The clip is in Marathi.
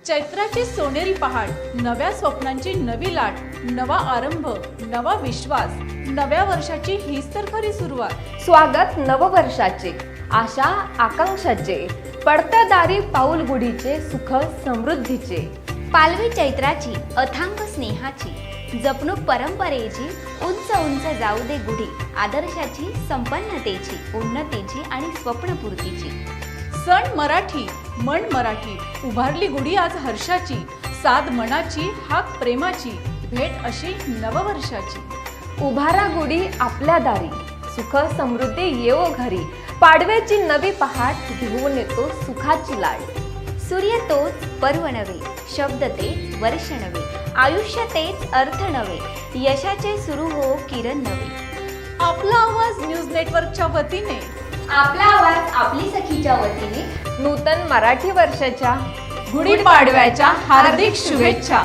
चैत्राची सोनेरी पहाट, नव्या स्वप्नांची नवी लाट, नवा आरंभ, नवा विश्वास, नव्या वर्षाची हीच तर खरी सुरुवात। स्वागत नववर्षाचे, आशा आकांक्षाचे, पडत्या दारी पाऊल गुढीचे, सुख समृद्धीचे। पालवी चैत्राची, अथांग स्नेहाची, जपणूक परंपरेची, उंच उंच जाऊ दे गुढी, आदर्शाची, संपन्नतेची, उन्नतीची आणि स्वप्नपूर्तीची। सण मराठी, मन मराठी, उभारली गुढी आज हर्षाची, साध मनाची, हाक प्रेमाची, भेट अशी नववर्षाची। उभारा गुढी आपल्या दारी, सुख समृद्धी येवो घरी, पाडव्याची नवी पहाट घेऊन येतो सुखाची लाट। सूर्य तोच, पर्व नवे, शब्द तेच, वर्ष नवे, आयुष्य तेच, अर्थ नवे, यशाचे सुरू हो किरण नवे। आपला आवाज न्यूज नेटवर्कच्या वतीने, आपला आवाज आपली सखीच्या वतीने नूतन मराठी वर्षाच्या गुढीपाडव्याच्या हार्दिक शुभेच्छा।